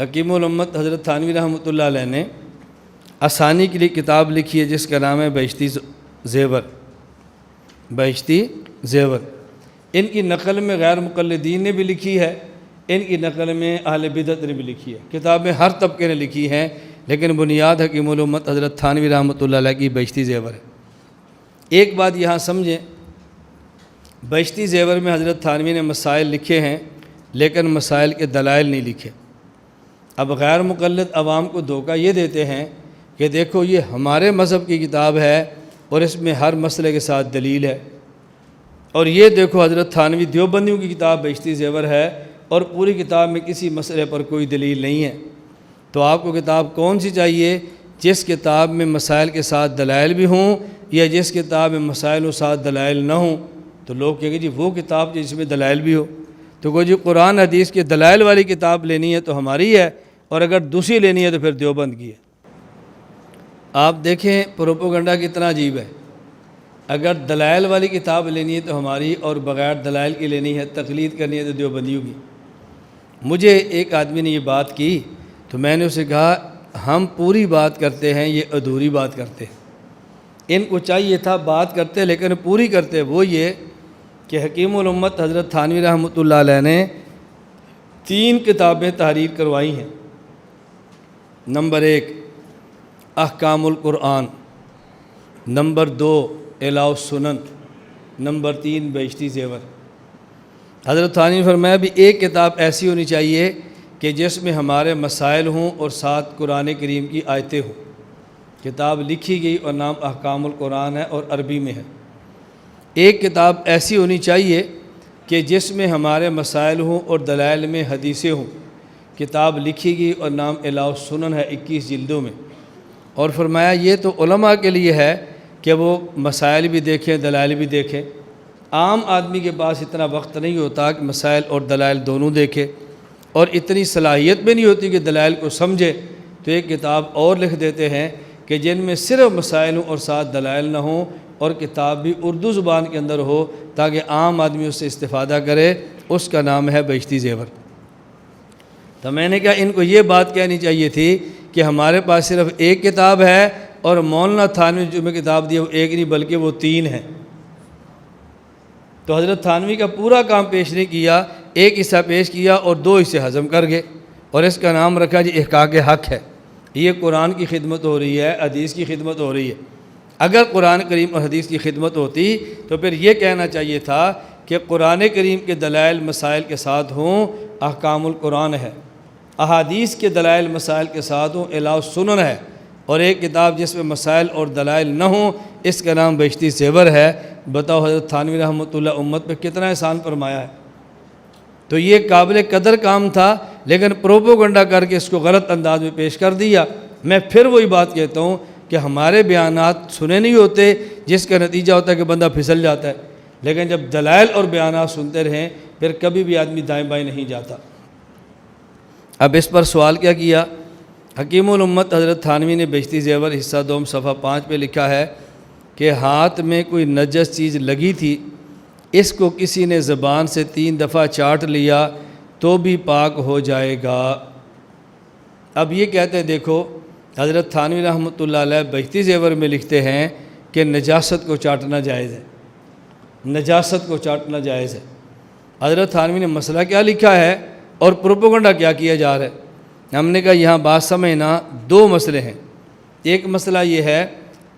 حکیم الامت حضرت تھانوی رحمۃ اللہ علیہ نے آسانی کے لیے کتاب لکھی ہے جس کا نام ہے بہشتی زیور۔ بہشتی زیور ان کی نقل میں غیر مقلدین نے بھی لکھی ہے، ان کی نقل میں اہل بدعت نے بھی لکھی ہے، کتابیں ہر طبقے نے لکھی ہیں، لیکن بنیاد حکیم الامت حضرت تھانوی رحمۃ اللہ علیہ کی بہشتی زیور ہے۔ ایک بات یہاں سمجھیں، بہشتی زیور میں حضرت تھانوی نے مسائل لکھے ہیں لیکن مسائل کے دلائل نہیں لکھے۔ اب غیر مقلد عوام کو دھوکہ یہ دیتے ہیں کہ دیکھو یہ ہمارے مذہب کی کتاب ہے اور اس میں ہر مسئلے کے ساتھ دلیل ہے، اور یہ دیکھو حضرت تھانوی دیوبندیوں کی کتاب بہشتی زیور ہے اور پوری کتاب میں کسی مسئلے پر کوئی دلیل نہیں ہے۔ تو آپ کو کتاب کون سی چاہیے؟ جس کتاب میں مسائل کے ساتھ دلائل بھی ہوں یا جس کتاب میں مسائل و ساتھ دلائل نہ ہوں؟ تو لوگ کہیں گے جی وہ کتاب جس میں دلائل بھی ہو، تو کوئی جی قرآن حدیث کے دلائل والی کتاب لینی ہے تو ہماری ہے، اور اگر دوسری لینی ہے تو پھر دیوبند کی ہے۔ آپ دیکھیں پروپوگنڈا کتنا عجیب ہے، اگر دلائل والی کتاب لینی ہے تو ہماری، اور بغیر دلائل کی لینی ہے، تقلید کرنی ہے تو دیوبندیوں کی۔ مجھے ایک آدمی نے یہ بات کی تو میں نے اسے کہا ہم پوری بات کرتے ہیں، یہ ادھوری بات کرتے ہیں۔ ان کو چاہیے تھا بات کرتے لیکن پوری کرتے، وہ یہ کہ حکیم الامت حضرت تھانوی رحمۃ اللہ علیہ نے 3 کتابیں تحریر کروائی ہیں۔ نمبر 1 احکام القرآن، نمبر 2 اعلاء السنن، نمبر 3 بہشتی زیور۔ حضرت تھانوی نے فرمایا بھی ایک کتاب ایسی ہونی چاہیے کہ جس میں ہمارے مسائل ہوں اور ساتھ قرآن کریم کی آیتیں ہوں۔ کتاب لکھی گئی اور نام احکام القرآن ہے اور عربی میں ہے۔ ایک کتاب ایسی ہونی چاہیے کہ جس میں ہمارے مسائل ہوں اور دلائل میں حدیثیں ہوں۔ کتاب لکھی گئی اور نام اعلاء السنن ہے، 21 جلدوں میں۔ اور فرمایا یہ تو علماء کے لیے ہے کہ وہ مسائل بھی دیکھیں دلائل بھی دیکھیں، عام آدمی کے پاس اتنا وقت نہیں ہوتا کہ مسائل اور دلائل دونوں دیکھے، اور اتنی صلاحیت بھی نہیں ہوتی کہ دلائل کو سمجھے، تو ایک کتاب اور لکھ دیتے ہیں کہ جن میں صرف مسائل ہوں اور ساتھ دلائل نہ ہوں، اور کتاب بھی اردو زبان کے اندر ہو تاکہ عام آدمی اس سے استفادہ کرے، اس کا نام ہے بہشتی زیور۔ تو میں نے کہا ان کو یہ بات کہنی چاہیے تھی کہ ہمارے پاس صرف ایک کتاب ہے اور مولانا تھانوی جو میں کتاب دی وہ ایک نہیں بلکہ وہ 3 ہیں۔ تو حضرت تھانوی کا پورا کام پیش نہیں کیا، ایک حصہ پیش کیا اور 2 حصے ہضم کر گئے، اور اس کا نام رکھا جی احقاق حق ہے۔ یہ قرآن کی خدمت ہو رہی ہے، حدیث کی خدمت ہو رہی ہے۔ اگر قرآن کریم اور حدیث کی خدمت ہوتی تو پھر یہ کہنا چاہیے تھا کہ قرآن کریم کے دلائل مسائل کے ساتھ ہوں، احکام القرآن ہے، احادیث کے دلائل مسائل کے ساتھ ہوں، اعلاء السنن ہے، اور ایک کتاب جس میں مسائل اور دلائل نہ ہوں، اس کا نام بہشتی زیور ہے۔ بتاؤ حضرت تھانوی رحمۃ اللہ امت پہ کتنا احسان فرمایا ہے۔ تو یہ قابل قدر کام تھا، لیکن پروپوگنڈا کر کے اس کو غلط انداز میں پیش کر دیا۔ میں پھر وہی بات کہتا ہوں کہ ہمارے بیانات سنے نہیں ہوتے، جس کا نتیجہ ہوتا ہے کہ بندہ پھسل جاتا ہے، لیکن جب دلائل اور بیانات سنتے رہیں پھر کبھی بھی آدمی دائیں بائیں نہیں جاتا۔ اب اس پر سوال کیا کیا؟ حکیم الامت حضرت تھانوی نے بہشتی زیور حصہ 2 صفحہ 5 پہ لکھا ہے کہ ہاتھ میں کوئی نجس چیز لگی تھی، اس کو کسی نے زبان سے 3 دفعہ چاٹ لیا تو بھی پاک ہو جائے گا۔ اب یہ کہتے ہیں دیکھو حضرت تھانوی رحمۃ اللہ علیہ بہشتی زیور میں لکھتے ہیں کہ نجاست کو چاٹنا جائز ہے، نجاست کو چاٹنا جائز ہے۔ حضرت تھانوی نے مسئلہ کیا لکھا ہے اور پروپوگنڈا کیا کیا جا رہا ہے؟ ہم نے کہا یہاں بات سمجھنا، 2 مسئلے ہیں۔ ایک مسئلہ یہ ہے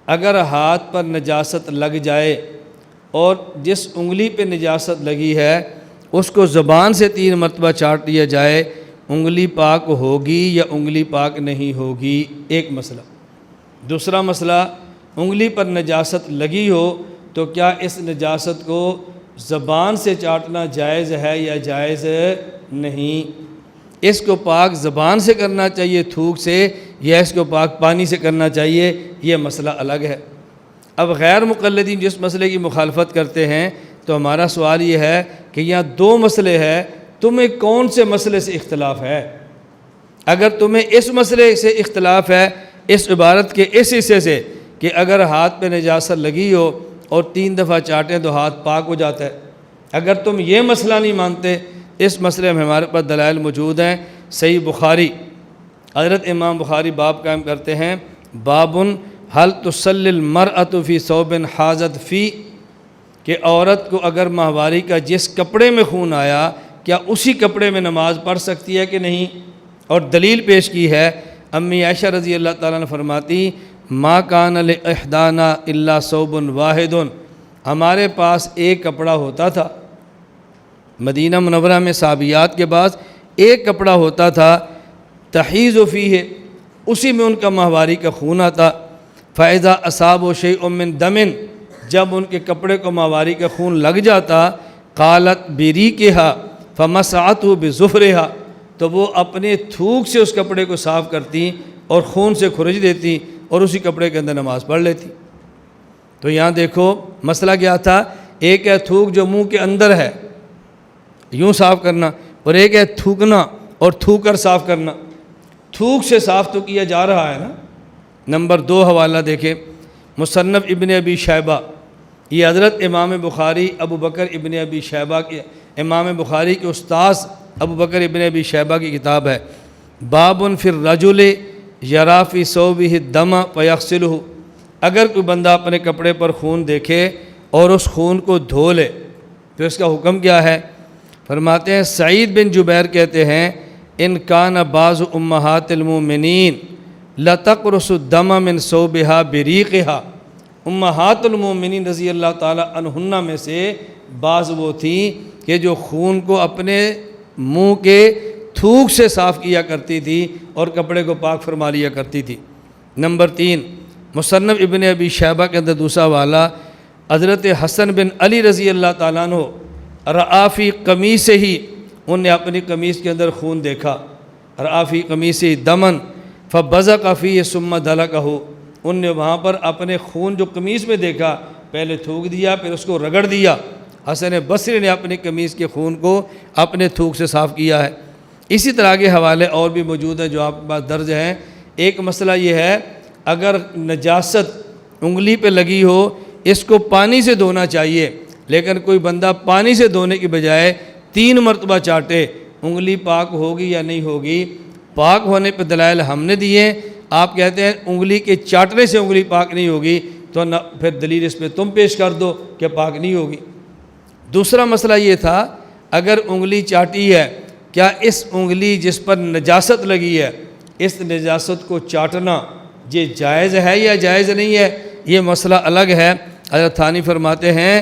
اگر ہاتھ پر نجاست لگ جائے اور جس انگلی پہ نجاست لگی ہے اس کو زبان سے 3 مرتبہ چاٹ لیا جائے، انگلی پاک ہوگی یا انگلی پاک نہیں ہوگی؟ ایک مسئلہ۔ دوسرا مسئلہ، انگلی پر نجاست لگی ہو تو کیا اس نجاست کو زبان سے چاٹنا جائز ہے یا جائز نہیں؟ اس کو پاک زبان سے کرنا چاہیے تھوک سے یا اس کو پاک پانی سے کرنا چاہیے؟ یہ مسئلہ الگ ہے۔ اب غیر مقلدین جس مسئلے کی مخالفت کرتے ہیں تو ہمارا سوال یہ ہے کہ یہاں 2 مسئلے ہیں، تمہیں کون سے مسئلے سے اختلاف ہے؟ اگر تمہیں اس مسئلے سے اختلاف ہے، اس عبارت کے اس حصے سے کہ اگر ہاتھ پہ نجاست لگی ہو اور 3 دفعہ چاٹیں تو ہاتھ پاک ہو جاتا ہے، اگر تم یہ مسئلہ نہیں مانتے، اس مسئلے میں ہمارے پاس دلائل موجود ہیں۔ صحیح بخاری حضرت امام بخاری باب قائم کرتے ہیں، بابن حل تصلی المرأۃ فی ثوب حاضت فی، کہ عورت کو اگر ماہواری کا جس کپڑے میں خون آیا کیا اسی کپڑے میں نماز پڑھ سکتی ہے کہ نہیں؟ اور دلیل پیش کی ہے، امی عائشہ رضی اللہ تعالیٰ عنہ فرماتی ما کان لاحدانا الا ثوب واحد، ہمارے پاس ایک کپڑا ہوتا تھا، مدینہ منورہ میں صحابیات کے پاس ایک کپڑا ہوتا تھا، تحیض فیہ، اسی میں ان کا ماہواری کا خون آتا، فاذا اصابہ شیء من دم، جب ان کے کپڑے کو ماہواری کا خون لگ جاتا، قالت بریقہا فمسحتہ بظفرہا، تو وہ اپنے تھوک سے اس کپڑے کو صاف کرتی اور خون سے کھرچ دیتی اور اسی کپڑے کے اندر نماز پڑھ لیتی۔ تو یہاں دیکھو مسئلہ کیا تھا، ایک ہے تھوک جو منہ کے اندر ہے یوں صاف کرنا، اور ایک ہے تھوکنا اور تھوک کر صاف کرنا۔ تھوک سے صاف تو کیا جا رہا ہے نا۔ نمبر 2 حوالہ دیکھیں، مصنف ابن ابی شیبہ، یہ حضرت امام بخاری ابو بکر ابن ابی شیبہ کے، امام بخاری کے استاذ ابو بکر ابن ابی شیبہ کی کتاب ہے، باب فی الرجل یری فی ثوبہ الدم فیغسلہ، اگر کوئی بندہ اپنے کپڑے پر خون دیکھے اور اس خون کو دھو لے تو اس کا حکم کیا ہے؟ فرماتے ہیں سعید بن جبیر کہتے ہیں ان کان بعض امہات المومنین لتقرص الدم من ثوبہا بریقہا، امہات المومنین رضی اللہ تعالیٰ عنہن میں سے بعض وہ تھیں کہ جو خون کو اپنے منہ کے تھوک سے صاف کیا کرتی تھی اور کپڑے کو پاک فرما لیا کرتی تھی۔ نمبر 3 مصنف ابن ابی شیبہ کے اندر دوسرا والا، حضرت حسن بن علی رضی اللہ تعالیٰ عنہ رآ فی قمیصہ ہی، ان نے اپنی قمیص کے اندر خون دیکھا، رآ فی قمیصہ دمن فبزق فیہ ثم دلکہ، ان نے وہاں پر اپنے خون جو قمیص میں دیکھا پہلے تھوک دیا پھر اس کو رگڑ دیا۔ حسن بصری نے اپنی قمیص کے خون کو اپنے تھوک سے صاف کیا ہے۔ اسی طرح کے حوالے اور بھی موجود ہیں جو آپ کے پاس درج ہیں۔ ایک مسئلہ یہ ہے، اگر نجاست انگلی پہ لگی ہو اس کو پانی سے دھونا چاہیے، لیکن کوئی بندہ پانی سے دھونے کی بجائے 3 مرتبہ چاٹے، انگلی پاک ہوگی یا نہیں ہوگی؟ پاک ہونے پہ دلائل ہم نے دیے، آپ کہتے ہیں انگلی کے چاٹنے سے انگلی پاک نہیں ہوگی، تو نہ پھر دلیل اس پہ تم پیش کر دو کہ پاک نہیں ہوگی۔ دوسرا مسئلہ یہ تھا، اگر انگلی چاٹی ہے کیا اس انگلی جس پر نجاست لگی ہے اس نجاست کو چاٹنا یہ جائز ہے یا جائز نہیں ہے؟ یہ مسئلہ الگ ہے۔ حضرت تھانی فرماتے ہیں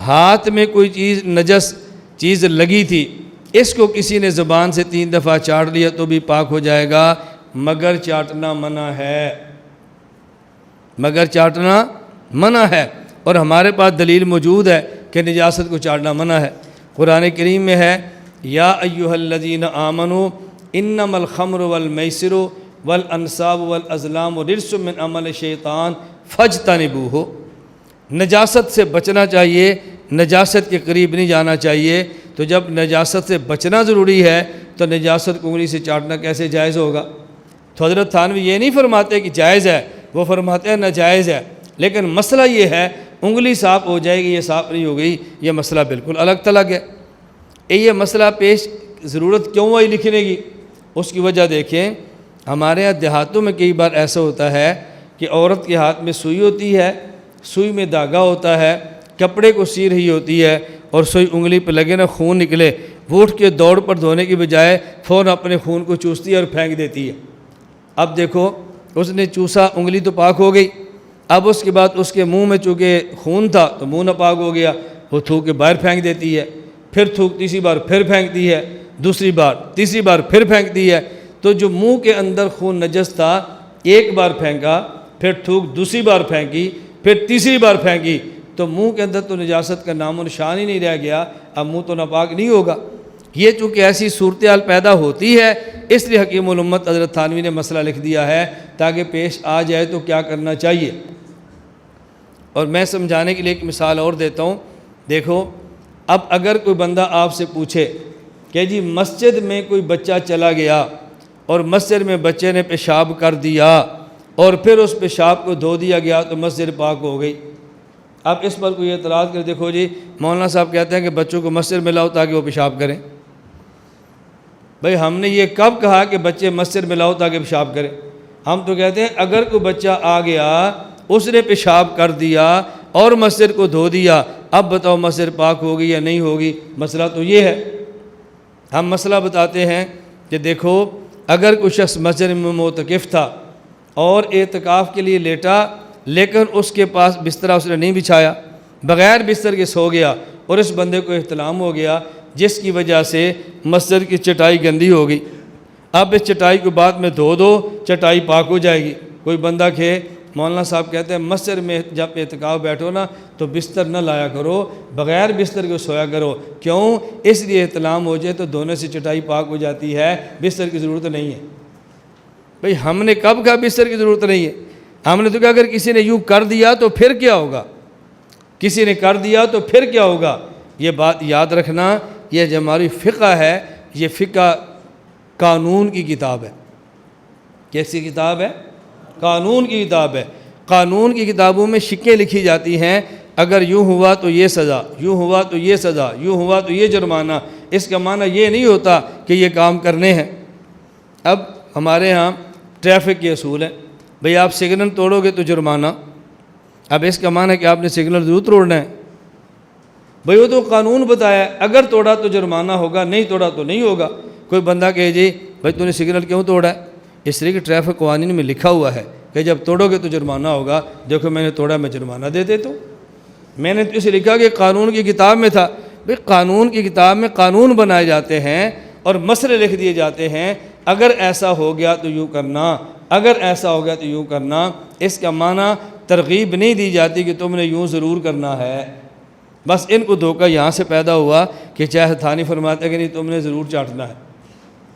ہاتھ میں کوئی چیز نجس چیز لگی تھی، اس کو کسی نے زبان سے 3 دفعہ چاٹ لیا تو بھی پاک ہو جائے گا، مگر چاٹنا منع ہے، مگر چاٹنا منع ہے۔ اور ہمارے پاس دلیل موجود ہے کہ نجاست کو چاٹنا منع ہے۔ قرآن کریم میں ہے یا ایھا الذین آمنوا انما الخمر والمیسر والانصاب والازلام رجس من عمل الشیطان فاجتنبوہ، نجاست سے بچنا چاہیے، نجاست کے قریب نہیں جانا چاہیے۔ تو جب نجاست سے بچنا ضروری ہے تو نجاست کو انگلی سے چاٹنا کیسے جائز ہوگا؟ تو حضرت تھانوی یہ نہیں فرماتے کہ جائز ہے، وہ فرماتے ہیں ناجائز ہے، لیکن مسئلہ یہ ہے انگلی صاف ہو جائے گی یہ صاف نہیں ہو گئی، یہ مسئلہ بالکل الگ تھلگ ہے۔ یہ مسئلہ پیش ضرورت کیوں ہوئی لکھنے کی؟ اس کی وجہ دیکھیں، ہمارے یہاں دیہاتوں میں کئی بار ایسا ہوتا ہے کہ عورت کے ہاتھ میں سوئی ہوتی ہے، سوئی میں دھاگا ہوتا ہے، کپڑے کو سی رہی ہوتی ہے اور سوئی انگلی پہ لگے نا خون نکلے، وہ اٹھ کے دوڑ پر دھونے کی بجائے فوراً اپنے خون کو چوستی ہے اور پھینک دیتی ہے۔ اب دیکھو اس نے چوسا، انگلی تو پاک ہو گئی، اب اس کے بعد اس کے منہ میں چونکہ خون تھا تو منہ ناپاک ہو گیا، وہ تھوک کے باہر پھینک دیتی ہے، پھر تھوک تیسری بار پھر پھینکتی ہے، دوسری بار تیسری بار پھر پھینکتی ہے۔ تو جو منہ کے اندر خون نجس تھا ایک بار پھینکا، پھر تھوک دوسری بار پھینکی، پھر تیسری بار پھینکی، تو منہ کے اندر تو نجاست کا نام و نشان ہی نہیں رہ گیا، اب منہ تو ناپاک نہیں ہوگا۔ یہ چونکہ ایسی صورتحال پیدا ہوتی ہے اس لیے حکیم الامت حضرت تھانوی نے مسئلہ لکھ دیا ہے تاکہ پیش آ جائے تو کیا کرنا چاہیے۔ اور میں سمجھانے کے لیے ایک مثال اور دیتا ہوں، دیکھو اب اگر کوئی بندہ آپ سے پوچھے کہ جی مسجد میں کوئی بچہ چلا گیا اور مسجد میں بچے نے پیشاب کر دیا اور پھر اس پیشاب کو دھو دیا گیا تو مسجد پاک ہو گئی، اب اس پر کوئی اعتراض کر دیکھو جی مولانا صاحب کہتے ہیں کہ بچوں کو مسجد میں لاؤ تاکہ وہ پیشاب کریں، بھئی ہم نے یہ کب کہا کہ بچے مسجد میں لاؤ تاکہ پیشاب کرے؟ ہم تو کہتے ہیں اگر کوئی بچہ آ گیا، اس نے پیشاب کر دیا اور مسجد کو دھو دیا، اب بتاؤ مسجد پاک ہوگی یا نہیں ہوگی؟ مسئلہ تو یہ ہے۔ ہم مسئلہ بتاتے ہیں کہ دیکھو، اگر کوئی شخص مسجد میں معتکف تھا اور اعتکاف کے لیے لیٹا، لیکن اس کے پاس بستر اس نے نہیں بچھایا، بغیر بستر کے سو گیا، اور اس بندے کو احتلام ہو گیا جس کی وجہ سے مسجد کی چٹائی گندی ہو گئی، اب اس چٹائی کو بعد میں دھو دو، چٹائی پاک ہو جائے گی۔ کوئی بندہ کہ مولانا صاحب کہتے ہیں مسجد میں جب اعتکاف بیٹھو نا تو بستر نہ لایا کرو، بغیر بستر کے سویا کرو۔ کیوں؟ اس لیے احتلام ہو جائے تو دھونے سے چٹائی پاک ہو جاتی ہے، بستر کی ضرورت نہیں ہے۔ بھئی ہم نے کب کہا بستر کی ضرورت نہیں ہے؟ ہم نے تو کہا اگر کسی نے یوں کر دیا تو پھر کیا ہوگا؟ کسی نے کر دیا تو پھر کیا ہوگا؟ یہ بات یاد رکھنا، یہ جو ہماری فقہ ہے، یہ فقہ قانون کی کتاب ہے۔ کیسی کتاب ہے؟ قانون کی کتاب ہے۔ قانون کی کتابوں میں شکیں لکھی جاتی ہیں، اگر یوں ہوا تو یہ سزا، یوں ہوا تو یہ سزا، یوں ہوا تو یہ جرمانہ۔ اس کا معنی یہ نہیں ہوتا کہ یہ کام کرنے ہیں۔ اب ہمارے ہاں ٹریفک کے اصول ہیں، بھئی آپ سگنل توڑو گے تو جرمانہ۔ اب اس کا معنی ہے کہ آپ نے سگنل ضرور توڑنا ہے؟ بھئی وہ تو قانون بتایا ہے، اگر توڑا تو جرمانہ ہوگا، نہیں توڑا تو نہیں ہوگا۔ کوئی بندہ کہے جی بھئی تو نے سگنل کیوں توڑا ہے؟ اس لیے کہ ٹریفک قوانین میں لکھا ہوا ہے کہ جب توڑو گے تو جرمانہ ہوگا۔ دیکھو میں نے توڑا، میں جرمانہ دے دے تو میں نے تو اسے لکھا کہ قانون کی کتاب میں تھا۔ بھئی قانون کی کتاب میں قانون بنائے جاتے ہیں اور مسئلے لکھ دیے جاتے ہیں، اگر ایسا ہو گیا تو یوں کرنا، اگر ایسا ہو گیا تو یوں کرنا۔ اس کا معنی ترغیب نہیں دی جاتی کہ تم نے یوں ضرور کرنا ہے۔ بس ان کو دھوکہ یہاں سے پیدا ہوا کہ چاہے تھانی فرماتے کہ نہیں تم نے ضرور چاٹنا ہے۔